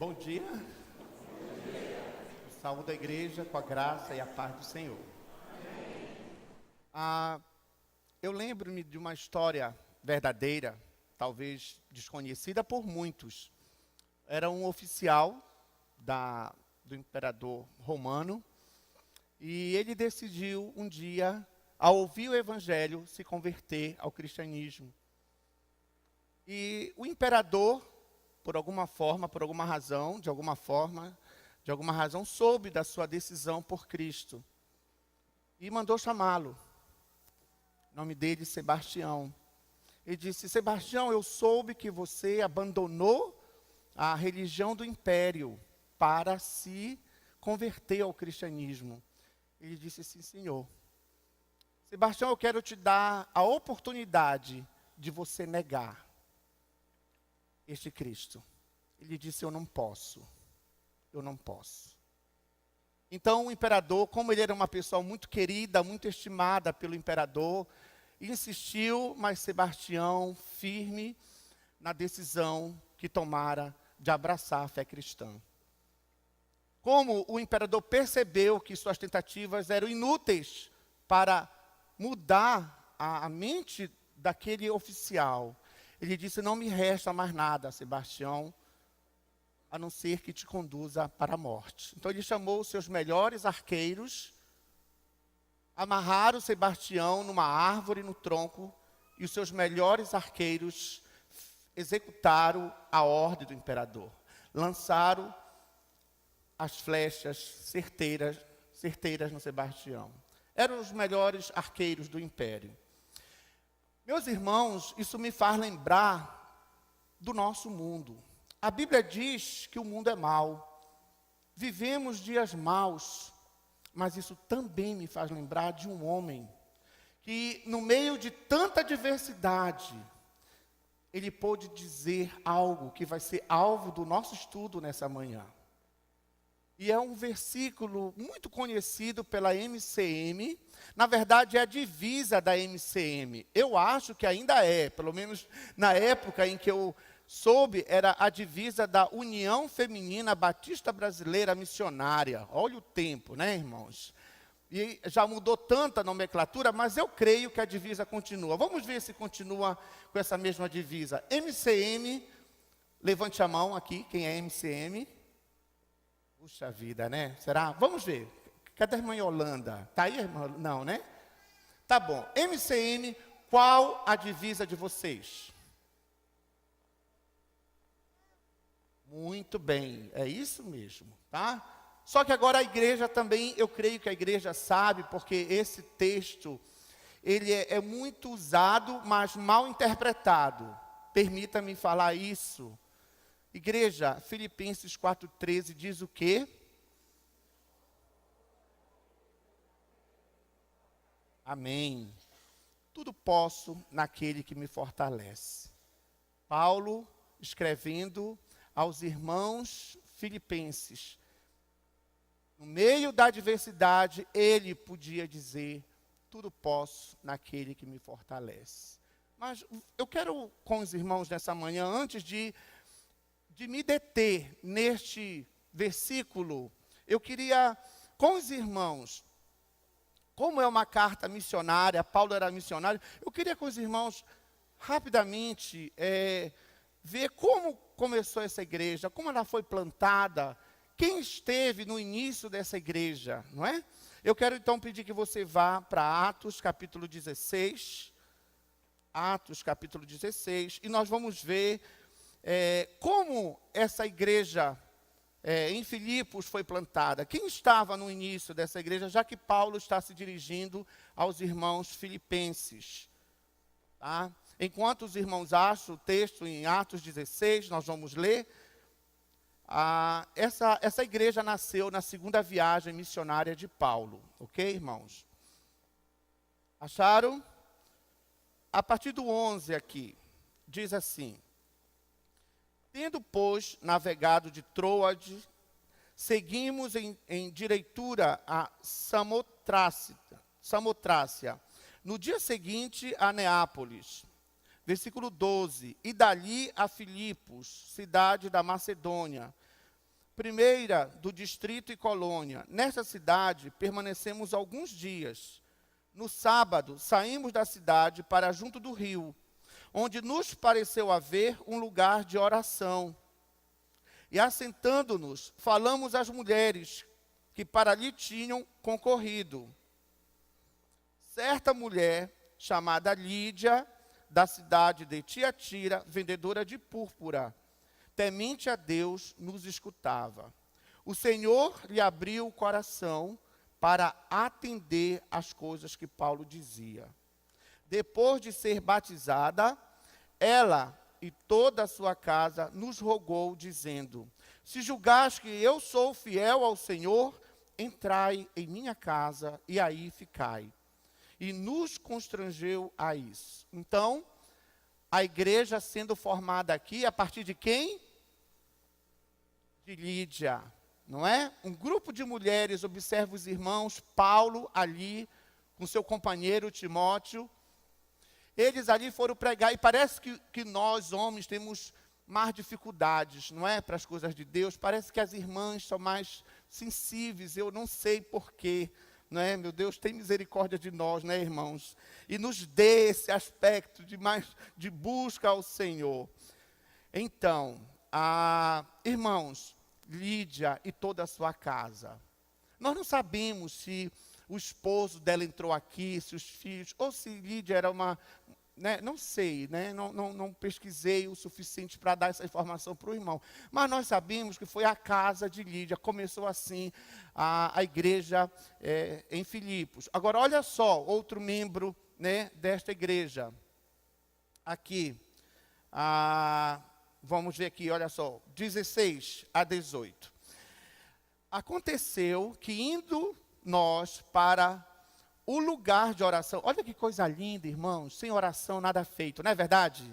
Bom dia. Saúde a igreja com a graça e a paz do Senhor. Eu lembro-me de uma história verdadeira, talvez desconhecida por muitos. Era um oficial do imperador romano e ele decidiu um dia, ao ouvir o evangelho, se converter ao cristianismo. E o imperador, por alguma forma, por alguma razão, de alguma razão, soube da sua decisão por Cristo. E mandou chamá-lo. O nome dele, Sebastião. Ele disse: Sebastião, eu soube que você abandonou a religião do império para se converter ao cristianismo. Ele disse: sim, senhor. Sebastião, eu quero te dar a oportunidade de você negar este Cristo. Ele disse: eu não posso. Então o imperador, como ele era uma pessoa muito querida, muito estimada pelo imperador, insistiu, mas Sebastião, firme na decisão que tomara de abraçar a fé cristã. Como o imperador percebeu que suas tentativas eram inúteis para mudar a mente daquele oficial, ele disse: não me resta mais nada, Sebastião, a não ser que te conduza para a morte. Então ele chamou os seus melhores arqueiros, amarraram Sebastião numa árvore no tronco, e os seus melhores arqueiros executaram a ordem do imperador. Lançaram as flechas certeiras no Sebastião. Eram os melhores arqueiros do império. Meus irmãos, isso me faz lembrar do nosso mundo. A Bíblia diz que o mundo é mau. Vivemos dias maus, mas isso também me faz lembrar de um homem que, no meio de tanta diversidade, ele pôde dizer algo que vai ser alvo do nosso estudo nessa manhã. E é um versículo muito conhecido pela MCM. Na verdade, é a divisa da MCM. Eu acho que ainda é, pelo menos na época em que eu soube, era a divisa da União Feminina Batista Brasileira Missionária. Olha o tempo, né, irmãos? E já mudou tanta nomenclatura, mas eu creio que a divisa continua. Vamos ver se continua com essa mesma divisa. MCM, levante a mão aqui, quem é MCM? Puxa vida, né? Será? Vamos ver. Cadê a irmã Yolanda? Está aí, irmã? Não, né? Tá bom. MCM, qual a divisa de vocês? Muito bem, é isso mesmo, tá? Só que agora a igreja também, eu creio que a igreja sabe, porque esse texto, ele é muito usado, mas mal interpretado. Permita-me falar isso. Igreja, Filipenses 4,13 diz o quê? Amém. Tudo posso naquele que me fortalece. Paulo, escrevendo aos irmãos filipenses, no meio da adversidade, ele podia dizer: tudo posso naquele que me fortalece. Mas eu quero com os irmãos nessa manhã, antes de me deter neste versículo, eu queria, com os irmãos, como é uma carta missionária, Paulo era missionário, eu queria com os irmãos, rapidamente, ver como começou essa igreja, como ela foi plantada, quem esteve no início dessa igreja, não é? Eu quero então pedir que você vá para Atos capítulo 16, e nós vamos ver como essa igreja em Filipos foi plantada. Quem estava no início dessa igreja, já que Paulo está se dirigindo aos irmãos filipenses. Tá? Enquanto os irmãos acham o texto em Atos 16, nós vamos ler. Essa igreja nasceu na segunda viagem missionária de Paulo. Ok, irmãos? Acharam? A partir do 11 aqui, diz assim: tendo, pois, navegado de Troade, seguimos em direitura a Samotrácia. No dia seguinte, a Neápolis. Versículo 12. E dali a Filipos, cidade da Macedônia. primeira do distrito e colônia. Nesta cidade permanecemos alguns dias. No sábado, saímos da cidade para junto do rio, onde nos pareceu haver um lugar de oração. E assentando-nos, falamos às mulheres que para ali tinham concorrido. Certa mulher, chamada Lídia, da cidade de Tiatira, vendedora de púrpura, temente a Deus, nos escutava. O Senhor lhe abriu o coração para atender às coisas que Paulo dizia. Depois de ser batizada, ela e toda a sua casa nos rogou, dizendo: se julgais que eu sou fiel ao Senhor, entrai em minha casa e aí ficai. E nos constrangeu a isso. Então, a igreja sendo formada aqui, a partir de quem? De Lídia, não é? Um grupo de mulheres, observa os irmãos, Paulo ali, com seu companheiro Timóteo. Eles ali foram pregar, e parece que nós, homens, temos mais dificuldades, não é? Para as coisas de Deus. Parece que as irmãs são mais sensíveis, eu não sei porquê. Não é? Meu Deus, tem misericórdia de nós, né, irmãos? E nos dê esse aspecto de busca ao Senhor. Então, irmãos, Lídia e toda a sua casa. Nós não sabemos se o esposo dela entrou aqui, se os filhos, ou se Lídia era uma... Né, não sei, né, não pesquisei o suficiente para dar essa informação para o irmão. Mas nós sabemos que foi a casa de Lídia, começou assim a igreja em Filipos. Agora, olha só, outro membro, né, desta igreja. Aqui, vamos ver aqui, olha só, 16 a 18. Aconteceu que indo nós para o lugar de oração, olha que coisa linda, irmãos, sem oração nada feito, não é verdade?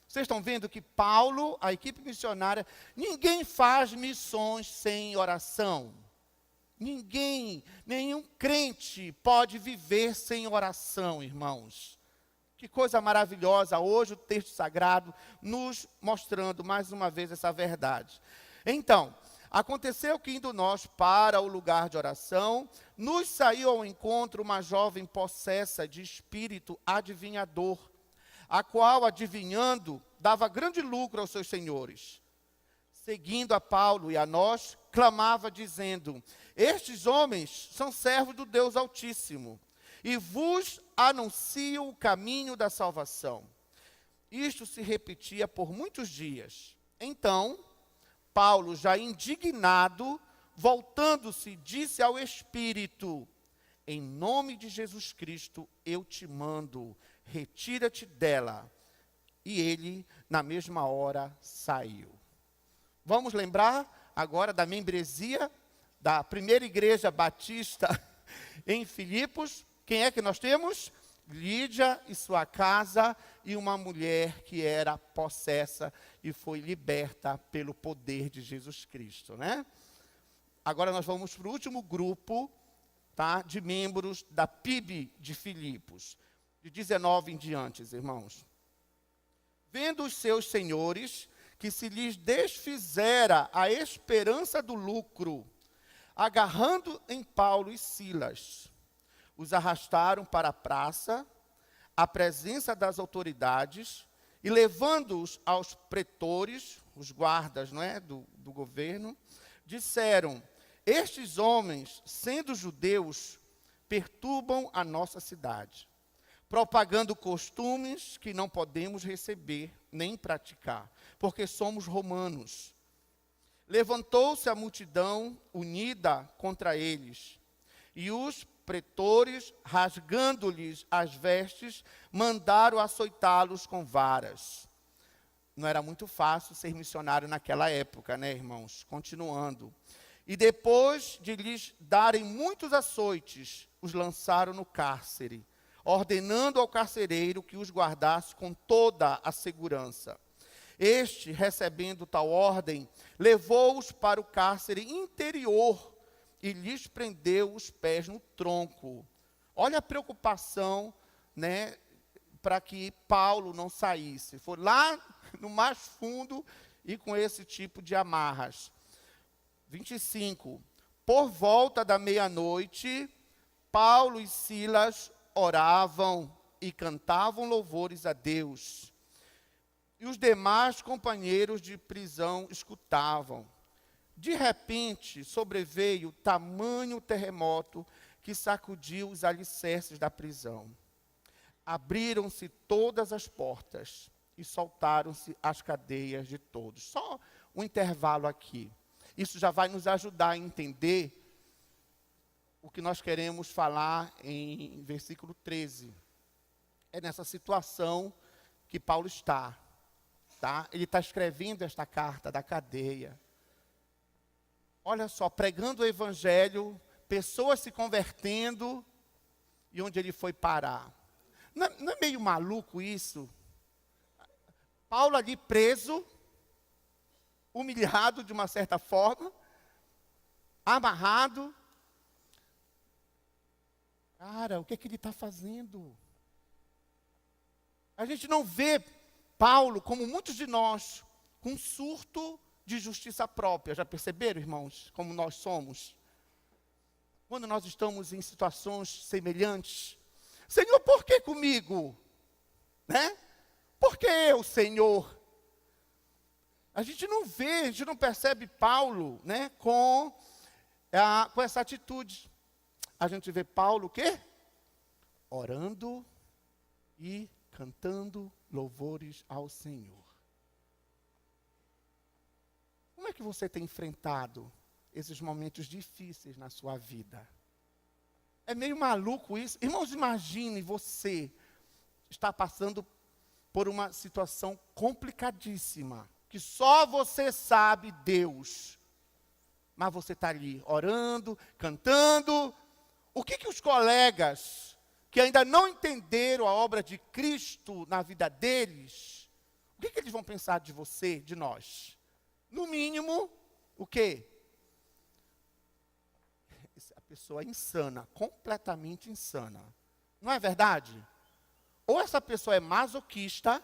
Vocês estão vendo que Paulo, a equipe missionária, ninguém faz missões sem oração. Ninguém, nenhum crente pode viver sem oração, irmãos. Que coisa maravilhosa, hoje o texto sagrado nos mostrando mais uma vez essa verdade. Então, aconteceu que indo nós para o lugar de oração, nos saiu ao encontro uma jovem possessa de espírito adivinhador, a qual, adivinhando, dava grande lucro aos seus senhores. Seguindo a Paulo e a nós, clamava dizendo: estes homens são servos do Deus Altíssimo, e vos anunciam o caminho da salvação. Isto se repetia por muitos dias. Então, Paulo, já indignado, voltando-se, disse ao Espírito: em nome de Jesus Cristo, eu te mando, retira-te dela. E ele, na mesma hora, saiu. Vamos lembrar agora da membresia da primeira igreja batista em Filipos. Quem é que nós temos? Lídia e sua casa, e uma mulher que era possessa e foi liberta pelo poder de Jesus Cristo, né? Agora nós vamos para o último grupo, tá, de membros da PIB de Filipos, de 19 em diante, irmãos. Vendo os seus senhores que se lhes desfizera a esperança do lucro, agarrando em Paulo e Silas, os arrastaram para a praça, à presença das autoridades, e levando-os aos pretores, os guardas, não é, do governo, disseram: estes homens, sendo judeus, perturbam a nossa cidade, propagando costumes que não podemos receber nem praticar, porque somos romanos. Levantou-se a multidão unida contra eles, e os pretores, rasgando-lhes as vestes, mandaram açoitá-los com varas. Não era muito fácil ser missionário naquela época, né, irmãos? Continuando. E depois de lhes darem muitos açoites, os lançaram no cárcere, ordenando ao carcereiro que os guardasse com toda a segurança. Este, recebendo tal ordem, levou-os para o cárcere interior e lhes prendeu os pés no tronco. Olha a preocupação, né, para que Paulo não saísse. Foi lá no mais fundo e com esse tipo de amarras. 25. Por volta da meia-noite, Paulo e Silas oravam e cantavam louvores a Deus. E os demais companheiros de prisão escutavam. De repente, sobreveio tamanho terremoto que sacudiu os alicerces da prisão. Abriram-se todas as portas e soltaram-se as cadeias de todos. Só um intervalo aqui. Isso já vai nos ajudar a entender o que nós queremos falar em versículo 13. É nessa situação que Paulo está. Tá? Ele está escrevendo esta carta da cadeia. Olha só, pregando o evangelho, pessoas se convertendo, e onde ele foi parar. Não é meio maluco isso? Paulo ali preso, humilhado de uma certa forma, amarrado. Cara, o que é que ele está fazendo? A gente não vê Paulo, como muitos de nós, com surto de justiça própria. Já perceberam, irmãos, como nós somos? Quando nós estamos em situações semelhantes, Senhor, por que comigo? Né? Por que eu, Senhor? A gente não vê, a gente não percebe Paulo, né, com essa atitude. A gente vê Paulo o quê? Orando e cantando louvores ao Senhor. Como é que você tem enfrentado esses momentos difíceis na sua vida? É meio maluco isso. Irmãos, imagine você estar passando por uma situação complicadíssima, que só você sabe, Deus. Mas você está ali orando, cantando. O que os colegas que ainda não entenderam a obra de Cristo na vida deles, o que eles vão pensar de você, de nós? No mínimo, o quê? A pessoa é insana, completamente insana. Não é verdade? Ou essa pessoa é masoquista,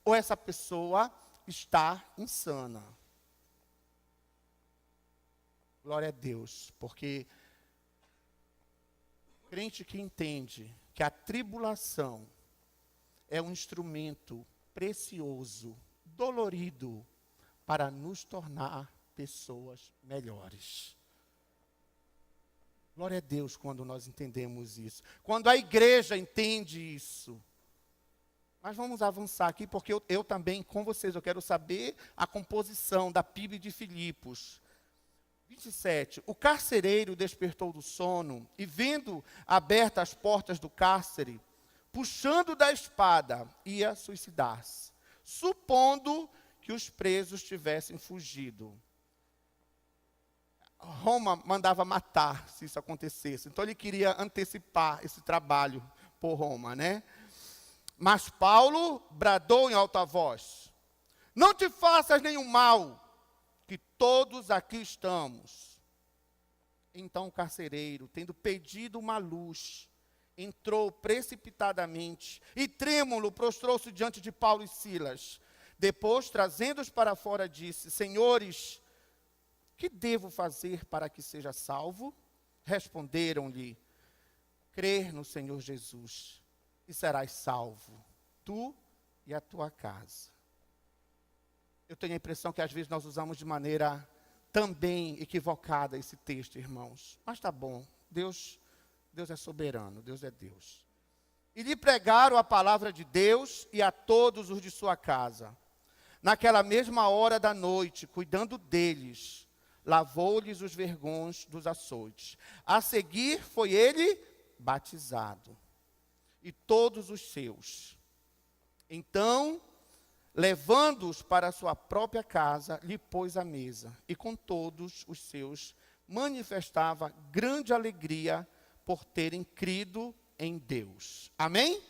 ou essa pessoa está insana. Glória a Deus, porque o crente que entende que a tribulação é um instrumento precioso, dolorido, para nos tornar pessoas melhores. Glória a Deus quando nós entendemos isso. Quando a igreja entende isso. Mas vamos avançar aqui, porque eu também, com vocês, eu quero saber a composição da PIB de Filipos. 27. O carcereiro despertou do sono e, vendo abertas as portas do cárcere, puxando da espada, ia suicidar-se, supondo que os presos tivessem fugido. Roma mandava matar se isso acontecesse. Então ele queria antecipar esse trabalho por Roma, né? Mas Paulo bradou em alta voz: não te faças nenhum mal, que todos aqui estamos. Então o carcereiro, tendo pedido uma luz, entrou precipitadamente e trêmulo prostrou-se diante de Paulo e Silas. Depois, trazendo-os para fora, disse: senhores, que devo fazer para que seja salvo? Responderam-lhe: crer no Senhor Jesus e serás salvo, tu e a tua casa. Eu tenho a impressão que às vezes nós usamos de maneira também equivocada esse texto, irmãos. Mas tá bom, Deus é soberano, Deus é Deus. E lhe pregaram a palavra de Deus e a todos os de sua casa. Naquela mesma hora da noite, cuidando deles, lavou-lhes os vergões dos açoites. A seguir foi ele batizado, e todos os seus. Então, levando-os para a sua própria casa, lhe pôs à mesa, e com todos os seus manifestava grande alegria por terem crido em Deus. Amém?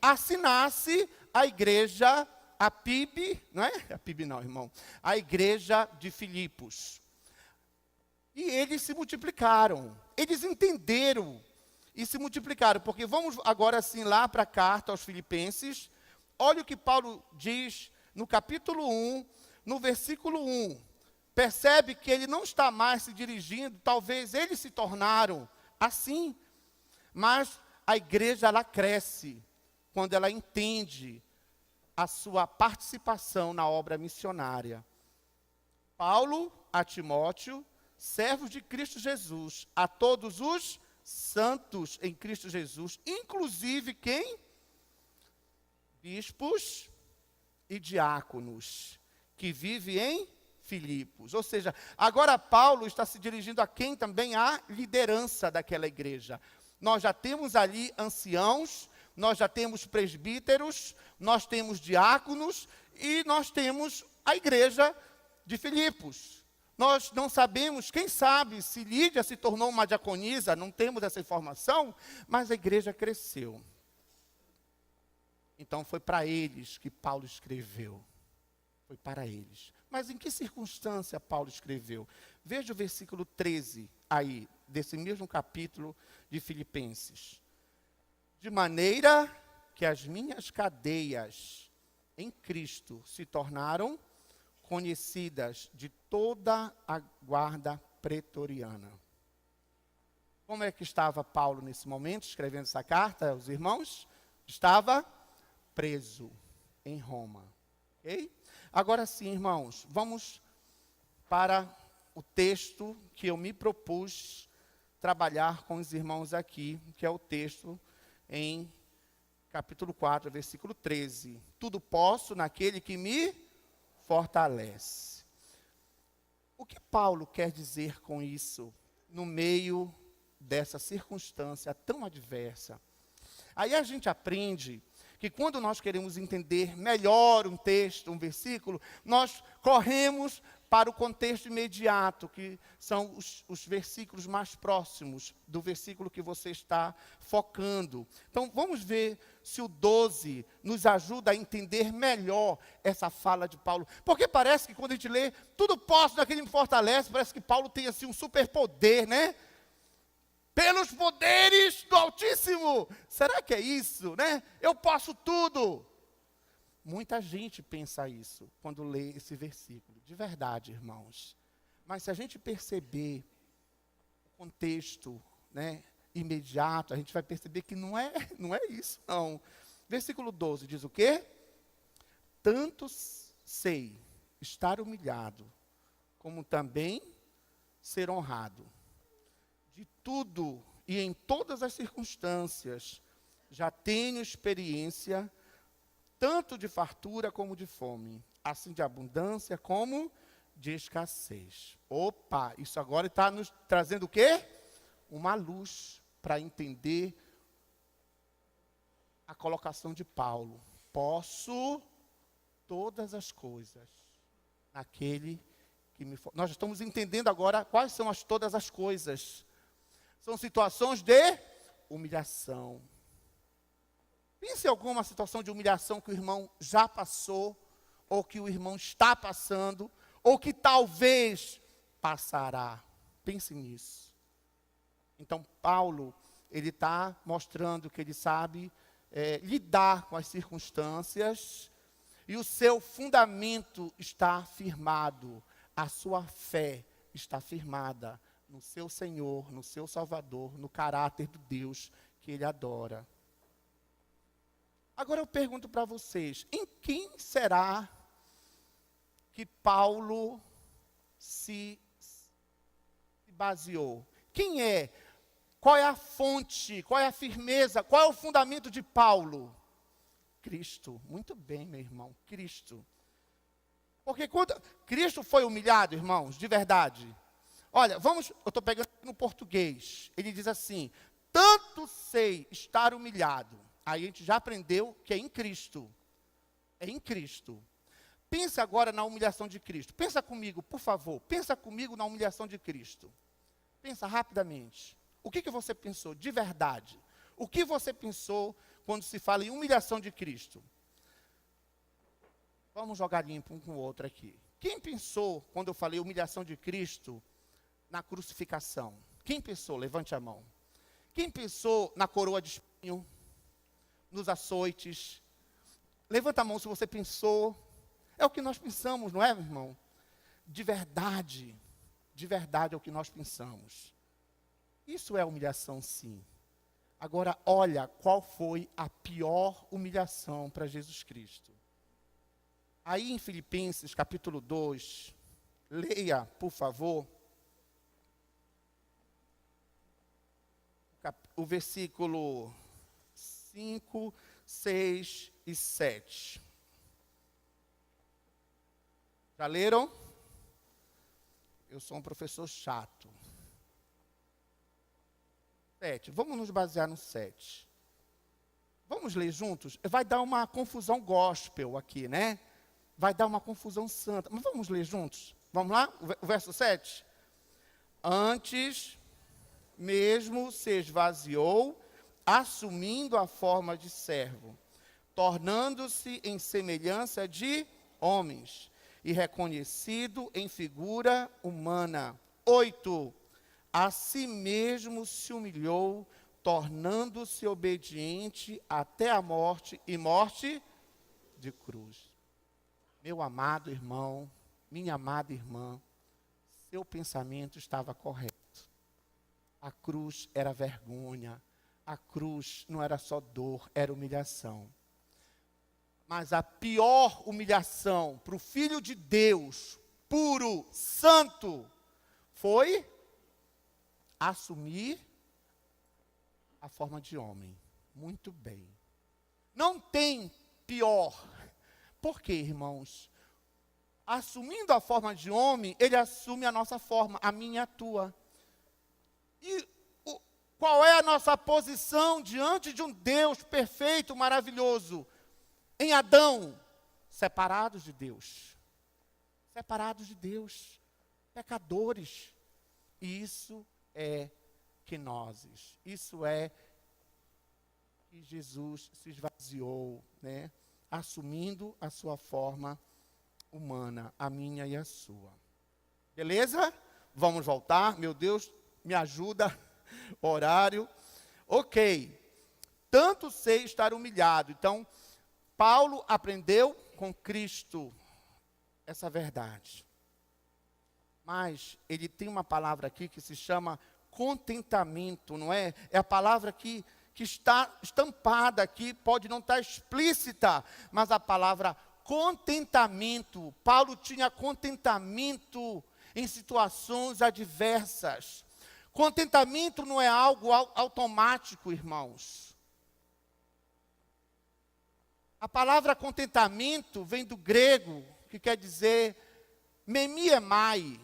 Assim nasce a igreja, a PIB, não é? A PIB não, irmão. A igreja de Filipos. E eles se multiplicaram. Eles entenderam e se multiplicaram. Porque vamos agora sim lá para a carta aos Filipenses. Olha o que Paulo diz no capítulo 1, no versículo 1. percebe que ele não está mais se dirigindo, talvez eles se tornaram assim, mas a igreja ela cresce quando ela entende a sua participação na obra missionária. Paulo a Timóteo, servos de Cristo Jesus, a todos os santos em Cristo Jesus, inclusive quem? Bispos e diáconos, que vive em Filipos. Ou seja, agora Paulo está se dirigindo a quem também a liderança daquela igreja. Nós já temos ali anciãos, nós já temos presbíteros, nós temos diáconos e nós temos a igreja de Filipos. Nós não sabemos, quem sabe, se Lídia se tornou uma diaconisa, não temos essa informação, mas a igreja cresceu. Então foi para eles que Paulo escreveu. Foi para eles. Mas em que circunstância Paulo escreveu? Veja o versículo 13 aí, desse mesmo capítulo de Filipenses. De maneira que as minhas cadeias em Cristo se tornaram conhecidas de toda a guarda pretoriana. Como é que estava Paulo nesse momento, escrevendo essa carta aos irmãos? Estava preso em Roma. Ok? Agora sim, irmãos, vamos para o texto que eu me propus trabalhar com os irmãos aqui, que é o texto em capítulo 4, versículo 13. Tudo posso naquele que me fortalece. O que Paulo quer dizer com isso, no meio dessa circunstância tão adversa? Aí a gente aprende que quando nós queremos entender melhor um texto, um versículo, nós corremos para o contexto imediato, que são os versículos mais próximos do versículo que você está focando. Então, vamos ver se o 12 nos ajuda a entender melhor essa fala de Paulo. Porque parece que quando a gente lê, tudo posso naquele que me fortalece, parece que Paulo tem assim um superpoder, né? Pelos poderes do Altíssimo. Será que é isso, né? Eu posso tudo. Muita gente pensa isso quando lê esse versículo. De verdade, irmãos. Mas se a gente perceber o contexto, né, imediato, a gente vai perceber que não é isso, não. Versículo 12 diz o quê? Tanto sei estar humilhado, como também ser honrado. De tudo e em todas as circunstâncias, já tenho experiência, tanto de fartura como de fome, assim de abundância como de escassez. Opa, isso agora está nos trazendo o quê? Uma luz para entender a colocação de Paulo. Posso todas as coisas naquele que me... Nós estamos entendendo agora quais são todas as coisas. São situações de humilhação. Pense em alguma situação de humilhação que o irmão já passou, ou que o irmão está passando, ou que talvez passará. Pense nisso. Então, Paulo, ele está mostrando que ele sabe lidar com as circunstâncias, e o seu fundamento está firmado, a sua fé está firmada no seu Senhor, no seu Salvador, no caráter do Deus que ele adora. Agora eu pergunto para vocês, em quem será que Paulo se baseou? Quem é? Qual é a fonte? Qual é a firmeza? Qual é o fundamento de Paulo? Cristo. Muito bem, meu irmão, Cristo. Porque quando Cristo foi humilhado, irmãos, de verdade. Olha, eu estou pegando no português. Ele diz assim, tanto sei estar humilhado. Aí a gente já aprendeu que é em Cristo. É em Cristo. Pensa agora na humilhação de Cristo. Pensa comigo, por favor. Pensa comigo na humilhação de Cristo. Pensa rapidamente. O que você pensou de verdade? O que você pensou quando se fala em humilhação de Cristo? Vamos jogar limpo um com o outro aqui. Quem pensou, quando eu falei humilhação de Cristo, na crucificação? Quem pensou? Levante a mão. Quem pensou na coroa de espinho? Nos açoites? Levanta a mão se você pensou. É o que nós pensamos, não é, meu irmão? de verdade é o que nós pensamos. Isso é humilhação, sim. Agora, olha qual foi a pior humilhação para Jesus Cristo. Aí em Filipenses, capítulo 2, leia, por favor, o versículo 5, 6 e 7. Já leram? Eu sou um professor chato. 7. Vamos nos basear no 7. Vamos ler juntos? Vai dar uma confusão gospel aqui, né? Vai dar uma confusão santa. Mas vamos ler juntos? Vamos lá? O verso 7. Antes mesmo se esvaziou, assumindo a forma de servo, tornando-se em semelhança de homens, e reconhecido em figura humana. 8. A si mesmo se humilhou, tornando-se obediente até a morte, e morte de cruz. Meu amado irmão, minha amada irmã, seu pensamento estava correto. A cruz era vergonha, a cruz não era só dor, era humilhação. Mas a pior humilhação para o Filho de Deus, puro, santo, foi assumir a forma de homem. Muito bem. Não tem pior. Por quê, irmãos? Assumindo a forma de homem, ele assume a nossa forma, a minha e a tua. E qual é a nossa posição diante de um Deus perfeito, maravilhoso? Em Adão, separados de Deus. Separados de Deus. Pecadores. E isso é quenoses. Isso é que Jesus se esvaziou, né? Assumindo a sua forma humana, a minha e a sua. Beleza? Vamos voltar. Meu Deus, me ajuda. Horário. Ok. Tanto sei estar humilhado. Então, Paulo aprendeu com Cristo essa verdade. Mas ele tem uma palavra aqui que se chama contentamento, não é? É a palavra que está estampada aqui, pode não estar explícita, mas a palavra contentamento. Paulo tinha contentamento em situações adversas. Contentamento não é algo automático, irmãos. A palavra contentamento vem do grego, que quer dizer memiemai.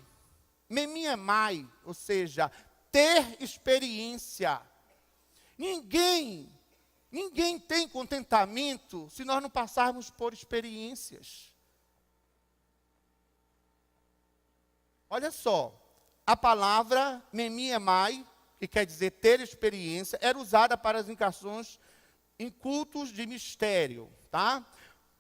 Memiemai, ou seja, ter experiência. Ninguém tem contentamento se nós não passarmos por experiências. Olha só, a palavra memiemai, que quer dizer ter experiência, era usada para as indicações em cultos de mistério, tá?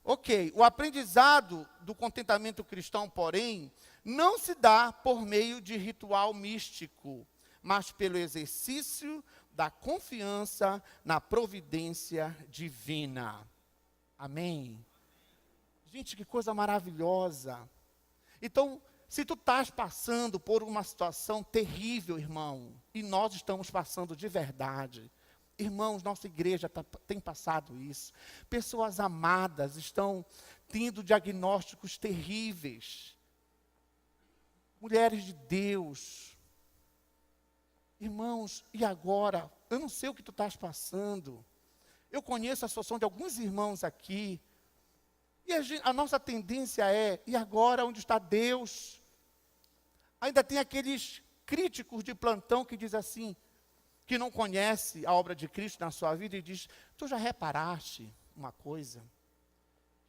Ok, o aprendizado do contentamento cristão, porém, não se dá por meio de ritual místico, mas pelo exercício da confiança na providência divina. Amém? Gente, que coisa maravilhosa. Então, se tu estás passando por uma situação terrível, irmão, e nós estamos passando de verdade, irmãos, nossa igreja tem passado isso. Pessoas amadas estão tendo diagnósticos terríveis. Mulheres de Deus. Irmãos, e agora? Eu não sei o que tu estás passando. Eu conheço a situação de alguns irmãos aqui. E a nossa tendência é, e agora onde está Deus? Ainda tem aqueles críticos de plantão que dizem assim, que não conhece a obra de Cristo na sua vida e diz, tu já reparaste uma coisa?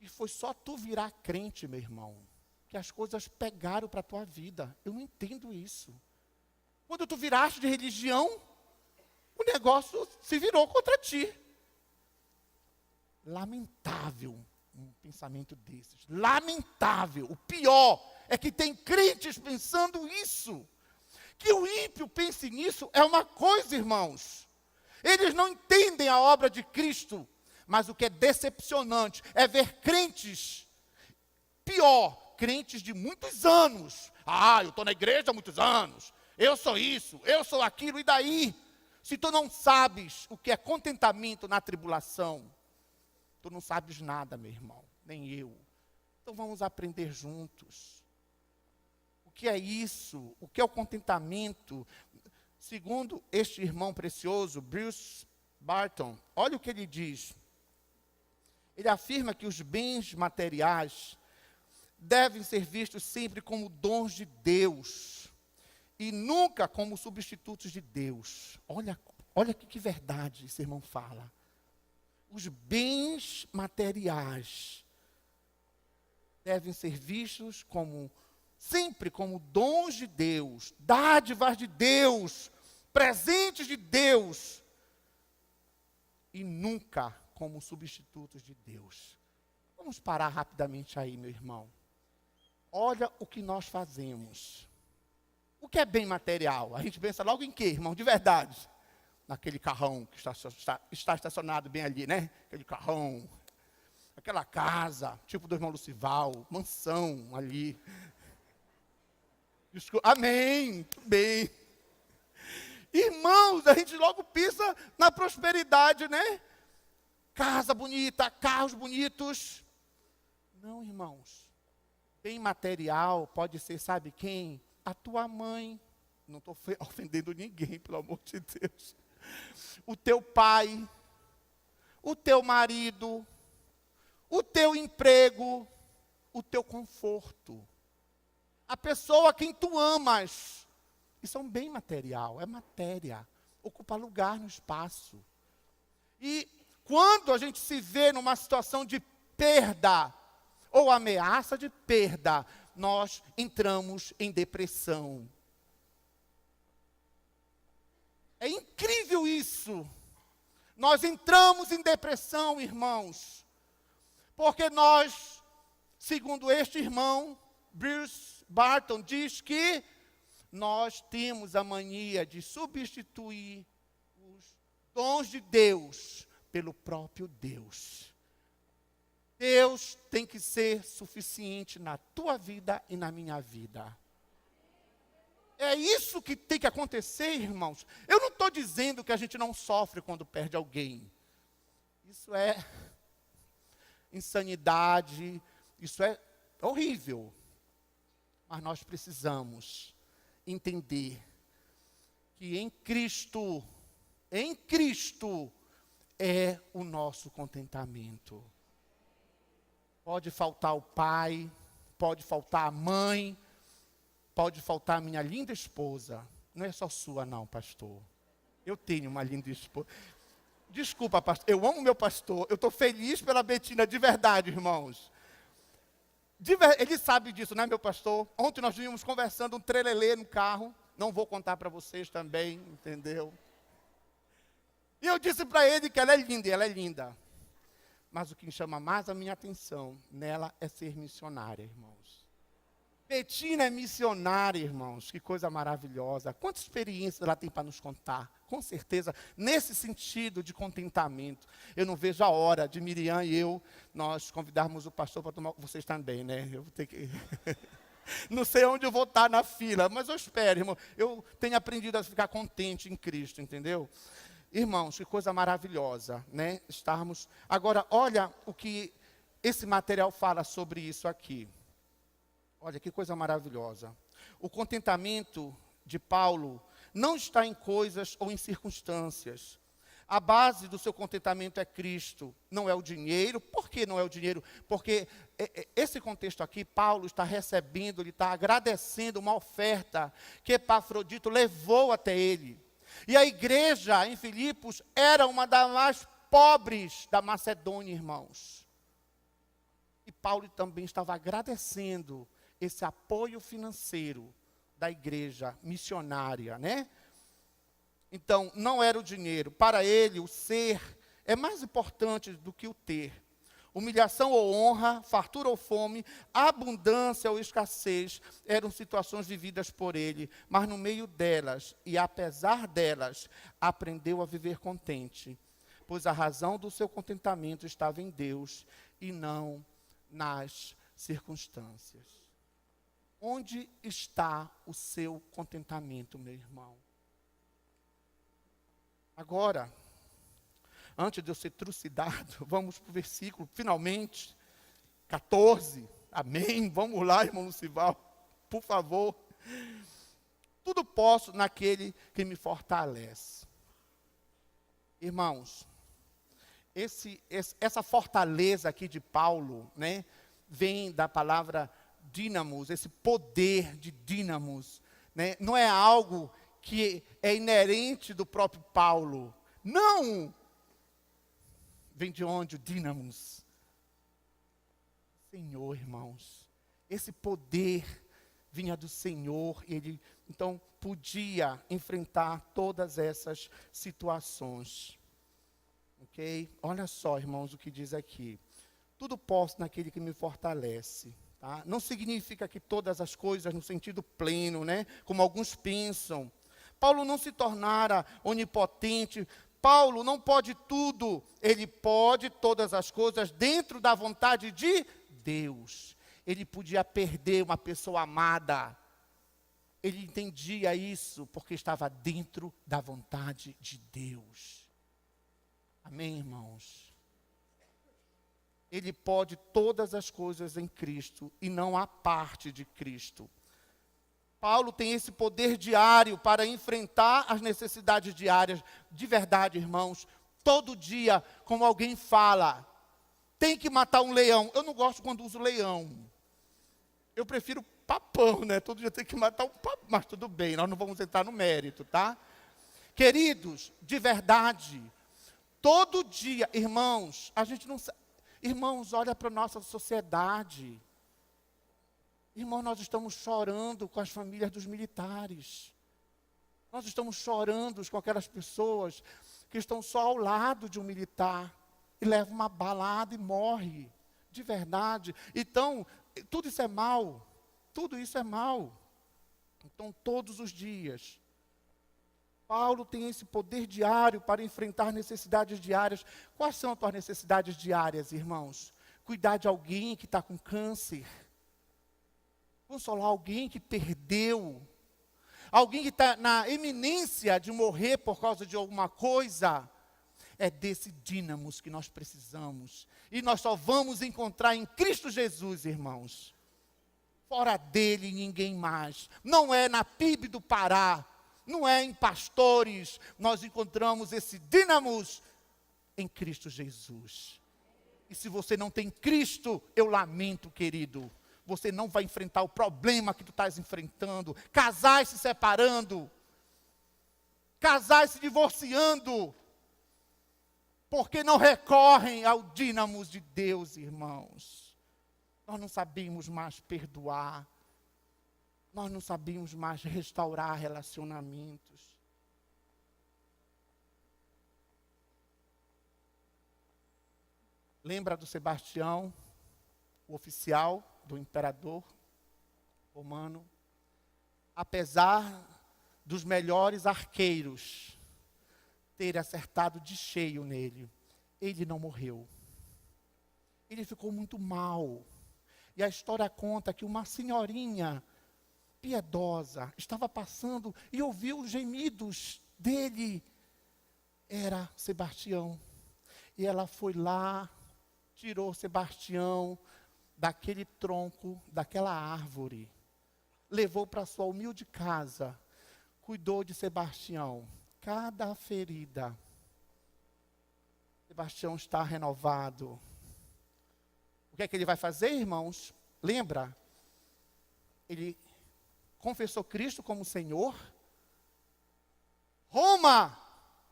E foi só tu virar crente, meu irmão, que as coisas pegaram para a tua vida. Eu não entendo isso. Quando tu viraste de religião, o negócio se virou contra ti. Lamentável um pensamento desses. Lamentável. O pior é que tem crentes pensando isso. Que o ímpio pense nisso é uma coisa, irmãos. Eles não entendem a obra de Cristo. Mas o que é decepcionante é ver crentes, pior, crentes de muitos anos. Ah, eu estou na igreja há muitos anos. Eu sou isso, eu sou aquilo, e daí? Se tu não sabes o que é contentamento na tribulação, tu não sabes nada, meu irmão, nem eu. Então vamos aprender juntos. O que é isso? O que é o contentamento? Segundo este irmão precioso, Bruce Barton, olha o que ele diz. Ele afirma que os bens materiais devem ser vistos sempre como dons de Deus e nunca como substitutos de Deus. Olha que verdade esse irmão fala. Os bens materiais devem ser vistos sempre como dons de Deus, dádivas de Deus, presentes de Deus, e nunca como substitutos de Deus. Vamos parar rapidamente aí, meu irmão. Olha o que nós fazemos. O que é bem material? A gente pensa logo em quê, irmão? De verdade. Naquele carrão que está estacionado bem ali, né? Aquele carrão. Aquela casa, tipo do irmão Lucival, mansão ali. Amém, tudo bem. Irmãos, a gente logo pensa na prosperidade, né? Casa bonita, carros bonitos. Não, irmãos. Bem material pode ser, sabe quem? A tua mãe. Não estou ofendendo ninguém, pelo amor de Deus. O teu pai, o teu marido, o teu emprego, o teu conforto. A pessoa a quem tu amas. Isso é um bem material, é matéria. Ocupa lugar no espaço. E quando a gente se vê numa situação de perda, ou ameaça de perda, nós entramos em depressão. É incrível isso. Nós entramos em depressão, irmãos, porque nós, segundo este irmão, Bruce Barton, diz que nós temos a mania de substituir os dons de Deus pelo próprio Deus. Deus tem que ser suficiente na tua vida e na minha vida. É isso que tem que acontecer, irmãos. Eu não estou dizendo que a gente não sofre quando perde alguém. Isso é insanidade, isso é horrível. Mas nós precisamos entender que em Cristo é o nosso contentamento. Pode faltar o pai, pode faltar a mãe, pode faltar a minha linda esposa. Não é só sua não, pastor. Eu tenho uma linda esposa. Desculpa, pastor, eu amo meu pastor, eu estou feliz pela Betina, de verdade, irmãos. Ele sabe disso, né, meu pastor? Ontem nós vínhamos conversando um trelelê no carro. Não vou contar para vocês também, entendeu? E eu disse para ele que ela é linda, e ela é linda. Mas o que chama mais a minha atenção nela é ser missionária, irmãos. Betina é missionária, irmãos. Que coisa maravilhosa. Quanta experiência ela tem para nos contar. Com certeza, nesse sentido de contentamento. Eu não vejo a hora de Miriam e eu, nós convidarmos o pastor para tomar... Vocês também, né? Eu vou ter que... Não sei onde eu vou estar na fila, mas eu espero, irmão. Eu tenho aprendido a ficar contente em Cristo, entendeu? Irmãos, que coisa maravilhosa, né? Estarmos... Agora, olha o que esse material fala sobre isso aqui. Olha que coisa maravilhosa. O contentamento de Paulo não está em coisas ou em circunstâncias. A base do seu contentamento é Cristo, não é o dinheiro. Por que não é o dinheiro? Porque esse contexto aqui, Paulo está recebendo, ele está agradecendo uma oferta que Epafrodito levou até ele. E a igreja em Filipos era uma das mais pobres da Macedônia, irmãos. E Paulo também estava agradecendo esse apoio financeiro da igreja missionária, né? Então, não era o dinheiro. Para ele, o ser é mais importante do que o ter. Humilhação ou honra, fartura ou fome, abundância ou escassez eram situações vividas por ele, mas no meio delas, e apesar delas, aprendeu a viver contente, pois a razão do seu contentamento estava em Deus e não nas circunstâncias. Onde está o seu contentamento, meu irmão? Agora, antes de eu ser trucidado, vamos para o versículo, finalmente, 14. Amém? Vamos lá, irmão Lucival, por favor. Tudo posso naquele que me fortalece. Irmãos, essa fortaleza aqui de Paulo, né, vem da palavra dínamos, esse poder de dínamos, né, não é algo que é inerente do próprio Paulo. Não! Vem de onde o dínamos? Senhor, irmãos. Esse poder vinha do Senhor, e ele então podia enfrentar todas essas situações. Ok? Olha só, irmãos, o que diz aqui. Tudo posso naquele que me fortalece. Tá? Não significa que todas as coisas no sentido pleno, né? Como alguns pensam. Paulo não se tornara onipotente. Paulo não pode tudo. Ele pode todas as coisas dentro da vontade de Deus. Ele podia perder uma pessoa amada. Ele entendia isso porque estava dentro da vontade de Deus. Amém, irmãos? Ele pode todas as coisas em Cristo e não a parte de Cristo. Paulo tem esse poder diário para enfrentar as necessidades diárias. De verdade, irmãos, todo dia, como alguém fala, tem que matar um leão. Eu não gosto quando uso leão. Eu prefiro papão, né? Todo dia tem que matar um papão. Mas tudo bem, nós não vamos entrar no mérito, tá? Queridos, de verdade, todo dia, irmãos, a gente não sabe. Irmãos, olha para a nossa sociedade. Irmãos, nós estamos chorando com as famílias dos militares. Nós estamos chorando com aquelas pessoas que estão só ao lado de um militar e levam uma balada e morre. De verdade. Então, tudo isso é mal. Tudo isso é mal. Então, todos os dias, Paulo tem esse poder diário para enfrentar necessidades diárias. Quais são as tuas necessidades diárias, irmãos? Cuidar de alguém que está com câncer. Consolar alguém que perdeu. Alguém que está na iminência de morrer por causa de alguma coisa. É desse dínamos que nós precisamos. E nós só vamos encontrar em Cristo Jesus, irmãos. Fora dele, ninguém mais. Não é na PIB do Pará. Não é em pastores, nós encontramos esse dínamos em Cristo Jesus. E se você não tem Cristo, eu lamento, querido. Você não vai enfrentar o problema que tu estás enfrentando. Casais se separando. Casais se divorciando. Porque não recorrem ao dínamos de Deus, irmãos. Nós não sabemos mais perdoar. Nós não sabíamos mais restaurar relacionamentos. Lembra do Sebastião, o oficial do imperador romano? Apesar dos melhores arqueiros terem acertado de cheio nele, ele não morreu. Ele ficou muito mal. E a história conta que uma senhorinha piedosa estava passando e ouviu os gemidos dele. Era Sebastião. E ela foi lá, tirou Sebastião daquele tronco, daquela árvore, levou para sua humilde casa, cuidou de Sebastião. Cada ferida, Sebastião está renovado. O que é que ele vai fazer, irmãos? Lembra? Ele confessou Cristo como Senhor. Roma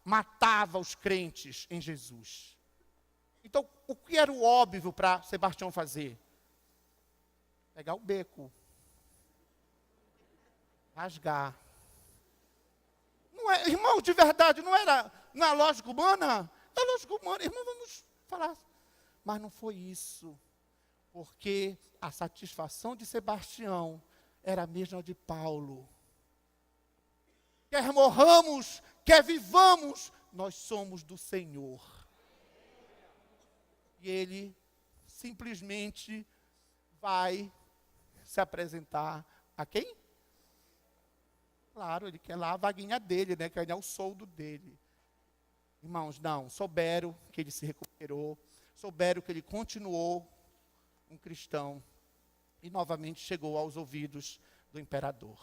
matava os crentes em Jesus. Então, o que era o óbvio para Sebastião fazer? Pegar o beco. Rasgar. Não é, irmão, de verdade, não é lógica humana? É lógica humana, irmão, vamos falar. Mas não foi isso. Porque a satisfação de Sebastião era a mesma de Paulo. Quer morramos, quer vivamos, nós somos do Senhor. E ele simplesmente vai se apresentar A quem? Claro, ele quer lá a vaguinha dele, né? Quer ganhar o soldo dele. Irmãos, não, souberam que ele se recuperou, souberam que ele continuou um cristão e novamente chegou aos ouvidos do imperador.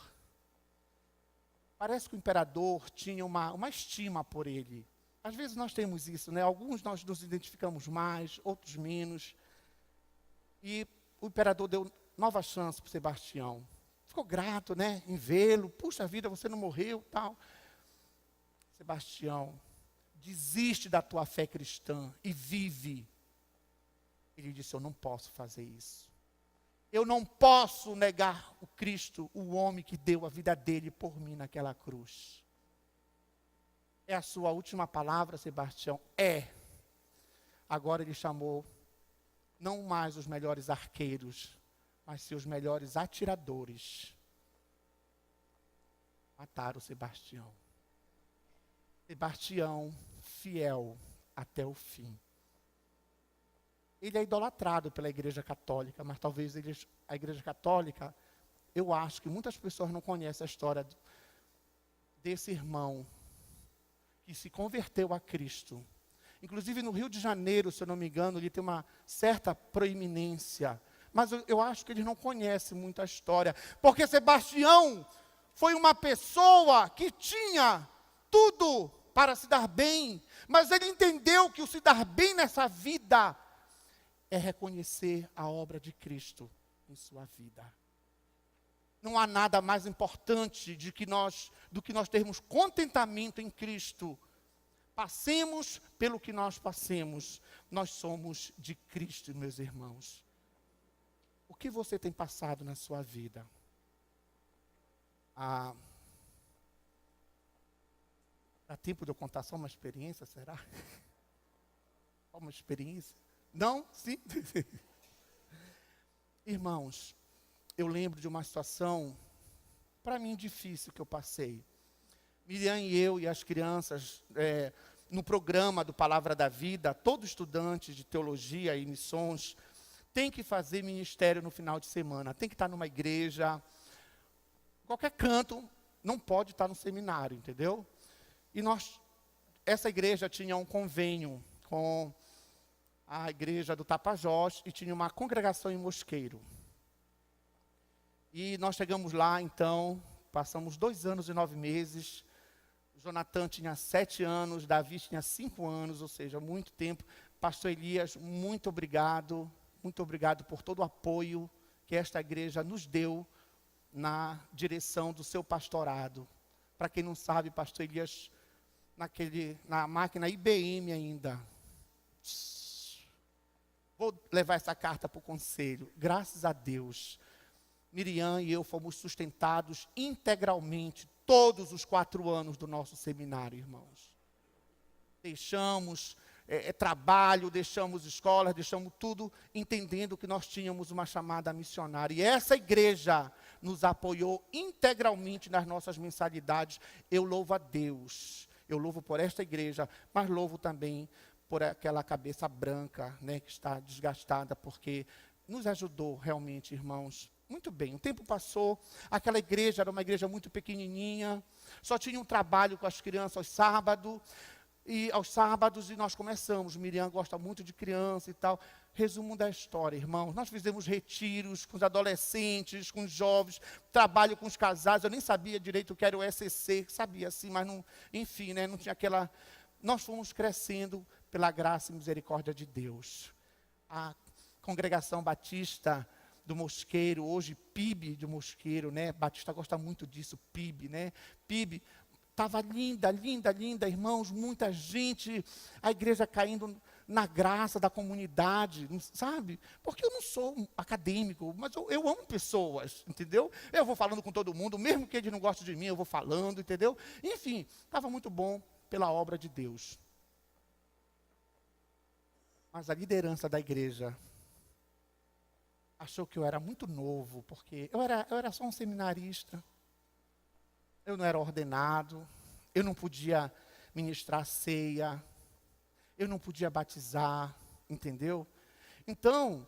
Parece que o imperador tinha uma estima por ele. Às vezes nós temos isso, né? Alguns nós nos identificamos mais, outros menos. E o imperador deu nova chance para Sebastião. Ficou grato, né? Em vê-lo. Puxa vida, você não morreu, tal. Sebastião, desiste da tua fé cristã e vive. Ele disse, eu não posso fazer isso. Eu não posso negar o Cristo, o homem que deu a vida dele por mim naquela cruz. É a sua última palavra, Sebastião? É. Agora ele chamou não mais os melhores arqueiros, mas seus melhores atiradores. Mataram Sebastião. Sebastião, fiel até o fim. Ele é idolatrado pela Igreja Católica, mas talvez a Igreja Católica, eu acho que muitas pessoas não conhecem a história desse irmão que se converteu a Cristo. Inclusive no Rio de Janeiro, se eu não me engano, ele tem uma certa proeminência. Mas eu acho que eles não conhecem muito a história. Porque Sebastião foi uma pessoa que tinha tudo para se dar bem. Mas ele entendeu que o se dar bem nessa vida é reconhecer a obra de Cristo em sua vida. Não há nada mais importante do que nós termos contentamento em Cristo. Passemos pelo que nós passemos, nós somos de Cristo, meus irmãos. O que você tem passado na sua vida? Dá tempo de eu contar só uma experiência, será? Só uma experiência? Não? Sim? Irmãos, eu lembro de uma situação, para mim, difícil que eu passei. Miriam e eu e as crianças, no programa do Palavra da Vida, todo estudante de teologia e missões tem que fazer ministério no final de semana, tem que estar numa igreja, qualquer canto, não pode estar no seminário, entendeu? E essa igreja tinha um convênio com a igreja do Tapajós e tinha uma congregação em Mosqueiro. E nós chegamos lá, então, passamos 2 anos e 9 meses. Jonathan tinha 7 anos, Davi tinha 5 anos, ou seja, muito tempo. Pastor Elias, muito obrigado por todo o apoio que esta igreja nos deu na direção do seu pastorado. Para quem não sabe, Pastor Elias, na máquina IBM ainda. Vou levar essa carta para o conselho. Graças a Deus, Miriam e eu fomos sustentados integralmente todos os 4 anos do nosso seminário, irmãos. Deixamos trabalho, deixamos escolas, deixamos tudo, entendendo que nós tínhamos uma chamada missionária. E essa igreja nos apoiou integralmente nas nossas mensalidades. Eu louvo a Deus. Eu louvo por esta igreja, mas louvo também por aquela cabeça branca, né, que está desgastada, porque nos ajudou realmente, irmãos. Muito bem, o tempo passou, aquela igreja era uma igreja muito pequenininha, só tinha um trabalho com as crianças aos sábados, e nós começamos. Miriam gosta muito de criança e tal. Resumo da história, irmãos, nós fizemos retiros com os adolescentes, com os jovens, trabalho com os casais. Eu nem sabia direito o que era o SCC, sabia sim, mas não, enfim, né, não tinha aquela... Nós fomos crescendo pela graça e misericórdia de Deus. A Congregação Batista do Mosqueiro, hoje PIB de Mosqueiro, né? Batista gosta muito disso, PIB, né? PIB, estava linda, linda, linda, irmãos, muita gente, a igreja caindo na graça da comunidade, sabe? Porque eu não sou um acadêmico, mas eu amo pessoas, entendeu? Eu vou falando com todo mundo, mesmo que eles não gostem de mim, eu vou falando, entendeu? Enfim, estava muito bom pela obra de Deus. Mas a liderança da igreja achou que eu era muito novo, porque eu era só um seminarista, eu não era ordenado, eu não podia ministrar ceia, eu não podia batizar, entendeu? Então,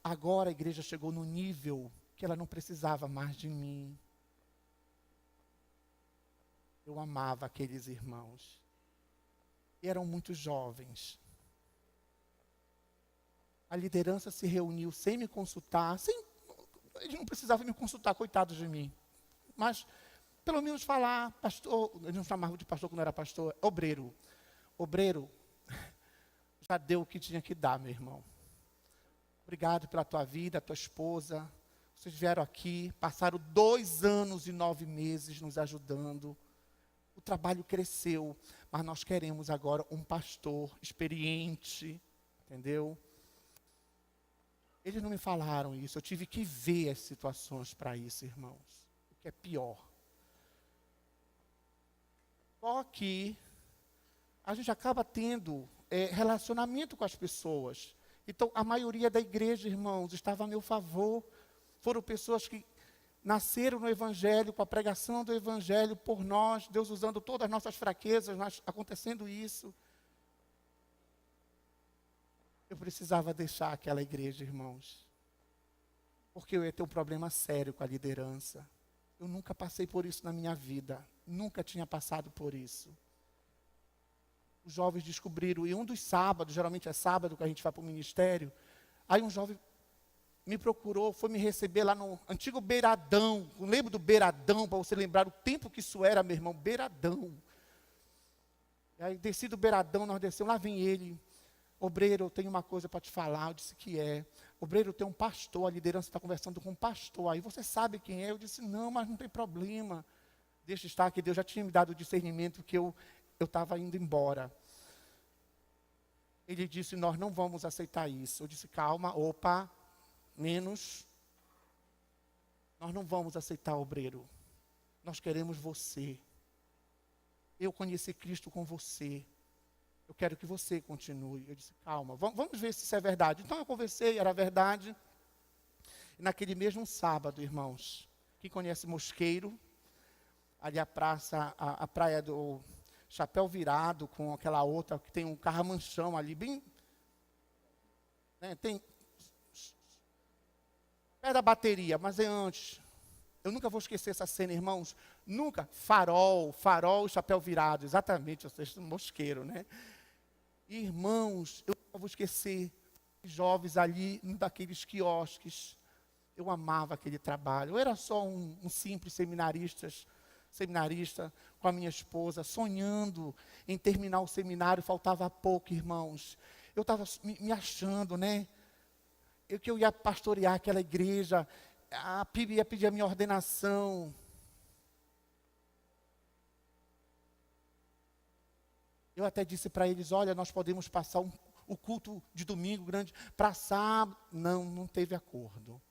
agora a igreja chegou no nível porque ela não precisava mais de mim. Eu amava aqueles irmãos. E eram muito jovens. A liderança se reuniu sem me consultar, eles não precisavam me consultar, coitados de mim. Mas, pelo menos falar, pastor, eles não chamavam de pastor quando era pastor, obreiro. Obreiro, já deu o que tinha que dar, meu irmão. Obrigado pela tua vida, tua esposa. Vocês vieram aqui, passaram 2 anos e 9 meses nos ajudando. O trabalho cresceu, mas nós queremos agora um pastor experiente, entendeu? Eles não me falaram isso, eu tive que ver as situações para isso, irmãos. O que é pior. Só que a gente acaba tendo relacionamento com as pessoas. Então, a maioria da igreja, irmãos, estava a meu favor. Foram pessoas que nasceram no Evangelho, com a pregação do Evangelho por nós, Deus usando todas as nossas fraquezas, mas acontecendo isso. Eu precisava deixar aquela igreja, irmãos, porque eu ia ter um problema sério com a liderança. Eu nunca passei por isso na minha vida, nunca tinha passado por isso. Os jovens descobriram, e um dos sábados, geralmente é sábado que a gente vai para o ministério, aí um jovem me procurou, foi me receber lá no antigo Beiradão. Lembra do Beiradão, para você lembrar o tempo que isso era, meu irmão, Beiradão. E aí desci do Beiradão, nós descemos, lá vem ele. Obreiro, eu tenho uma coisa para te falar. Eu disse que é. Obreiro, tem um pastor, a liderança está conversando com um pastor. Aí você sabe quem é? Eu disse, não, mas não tem problema. Deixa estar, que Deus já tinha me dado o discernimento que eu estava indo embora. Ele disse, nós não vamos aceitar isso. Eu disse, calma, opa, menos. Nós não vamos aceitar, obreiro. Nós queremos você. Eu conheci Cristo com você. Eu quero que você continue. Eu disse, calma, vamos ver se isso é verdade. Então eu conversei, era verdade. E naquele mesmo sábado, irmãos, quem conhece Mosqueiro, ali a praça, a praia do Chapéu Virado, com aquela outra, que tem um carramanchão ali, bem... Né, tem... perto da bateria, mas é antes. Eu nunca vou esquecer essa cena, irmãos. Nunca. Farol e chapéu virado. Exatamente, vocês são Mosqueiro, né? Irmãos, eu nunca vou esquecer, jovens ali, num daqueles quiosques. Eu amava aquele trabalho. Eu era só um simples seminarista com a minha esposa, sonhando em terminar o seminário. Faltava pouco, irmãos. Eu estava me achando, né? Que eu ia pastorear aquela igreja. A PIB ia pedir a minha ordenação. Eu até disse para eles, olha, nós podemos passar o culto de domingo grande para sábado. Não teve acordo.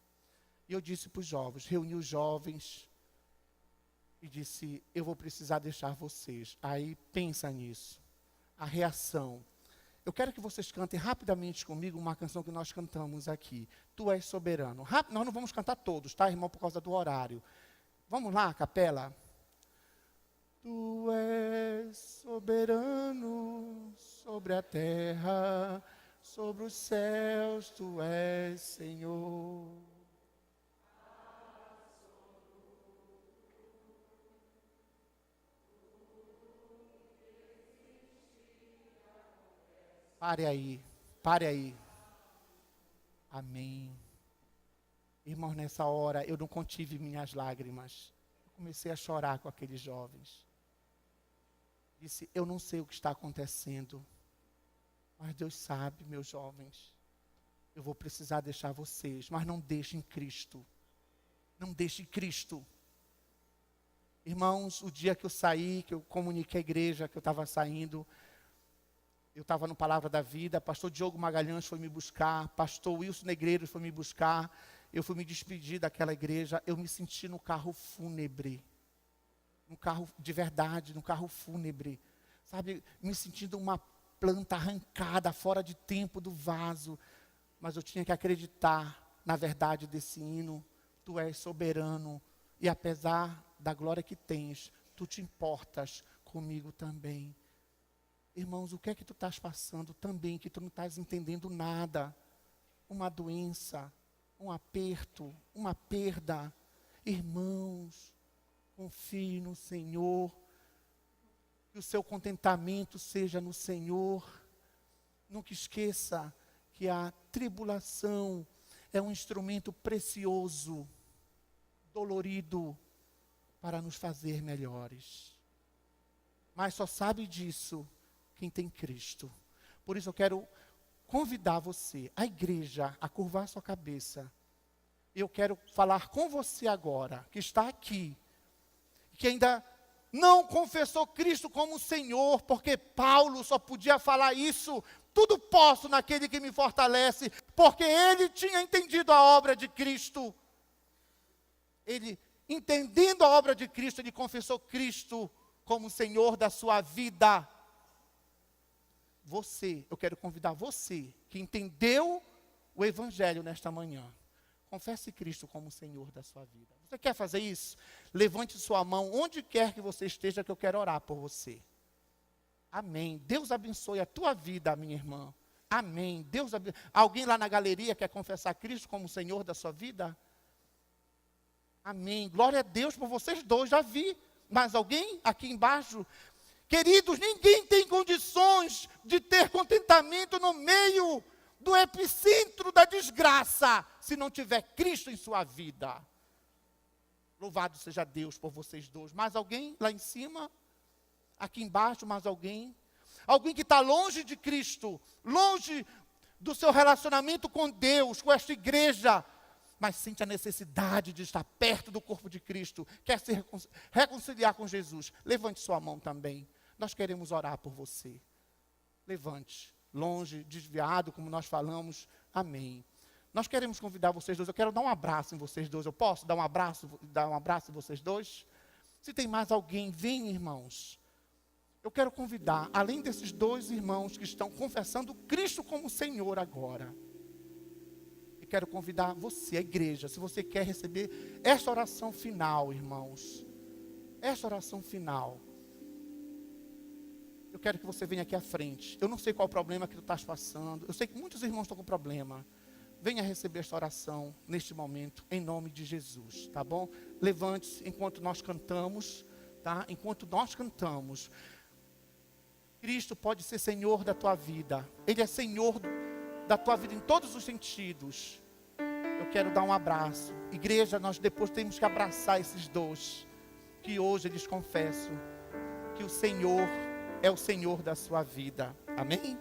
E eu disse para os jovens, reuni os jovens e disse, eu vou precisar deixar vocês. Aí pensa nisso. A reação. Eu quero que vocês cantem rapidamente comigo uma canção que nós cantamos aqui. Tu és soberano. Nós não vamos cantar todos, tá, irmão, por causa do horário. Vamos lá, capela. Tu és soberano sobre a terra, sobre os céus, tu és Senhor. Pare aí. Amém. Irmãos, nessa hora eu não contive minhas lágrimas. Eu comecei a chorar com aqueles jovens. Disse, eu não sei o que está acontecendo, mas Deus sabe, meus jovens. Eu vou precisar deixar vocês, mas não deixem Cristo. Não deixem Cristo. Irmãos, o dia que eu saí, que eu comuniquei à igreja que eu estava saindo, eu estava no Palavra da Vida, pastor Diogo Magalhães foi me buscar, pastor Wilson Negreiros foi me buscar, eu fui me despedir daquela igreja, eu me senti no carro fúnebre, no carro de verdade, no carro fúnebre, sabe, me sentindo uma planta arrancada, fora de tempo do vaso, mas eu tinha que acreditar na verdade desse hino, tu és soberano, e apesar da glória que tens, tu te importas comigo também. Irmãos, o que é que tu estás passando também, que tu não estás entendendo nada? Uma doença, um aperto, uma perda. Irmãos, confie no Senhor, que o seu contentamento seja no Senhor. Nunca esqueça que a tribulação é um instrumento precioso, dolorido, para nos fazer melhores. Mas só sabe disso quem tem Cristo. Por isso eu quero convidar você, a igreja, a curvar sua cabeça. Eu quero falar com você agora, que está aqui, que ainda não confessou Cristo como Senhor, porque Paulo só podia falar isso: tudo posso naquele que me fortalece, porque ele tinha entendido a obra de Cristo. Ele, entendendo a obra de Cristo, ele confessou Cristo como Senhor da sua vida. Você, eu quero convidar você, que entendeu o Evangelho nesta manhã, confesse Cristo como Senhor da sua vida. Você quer fazer isso? Levante sua mão onde quer que você esteja, que eu quero orar por você. Amém. Deus abençoe a tua vida, minha irmã. Amém. Deus abençoe. Alguém lá na galeria quer confessar Cristo como Senhor da sua vida? Amém. Glória a Deus por vocês dois. Já vi. Mais alguém aqui embaixo? Queridos, ninguém tem condições de ter contentamento no meio do epicentro da desgraça, se não tiver Cristo em sua vida. Louvado seja Deus por vocês dois. Mais alguém lá em cima? Aqui embaixo, mais alguém? Alguém que está longe de Cristo, longe do seu relacionamento com Deus, com esta igreja, mas sente a necessidade de estar perto do corpo de Cristo, quer se reconciliar com Jesus. Levante sua mão também. Nós queremos orar por você. Levante. Longe, desviado, como nós falamos. Amém. Nós queremos convidar vocês dois. Eu quero dar um abraço em vocês dois. Eu posso dar um abraço em vocês dois? Se tem mais alguém, vem, irmãos. Eu quero convidar, além desses dois irmãos que estão confessando Cristo como Senhor agora, eu quero convidar você, a igreja, se você quer receber esta oração final, irmãos. Esta oração final. Eu quero que você venha aqui à frente. Eu não sei qual o problema que tu estás passando. Eu sei que muitos irmãos estão com problema. Venha receber esta oração neste momento, em nome de Jesus, tá bom? Levante-se enquanto nós cantamos, tá? Enquanto nós cantamos. Cristo pode ser Senhor da tua vida. Ele é Senhor da tua vida em todos os sentidos. Eu quero dar um abraço. Igreja, nós depois temos que abraçar esses dois, que hoje eles confessam que o Senhor é o Senhor da sua vida. Amém?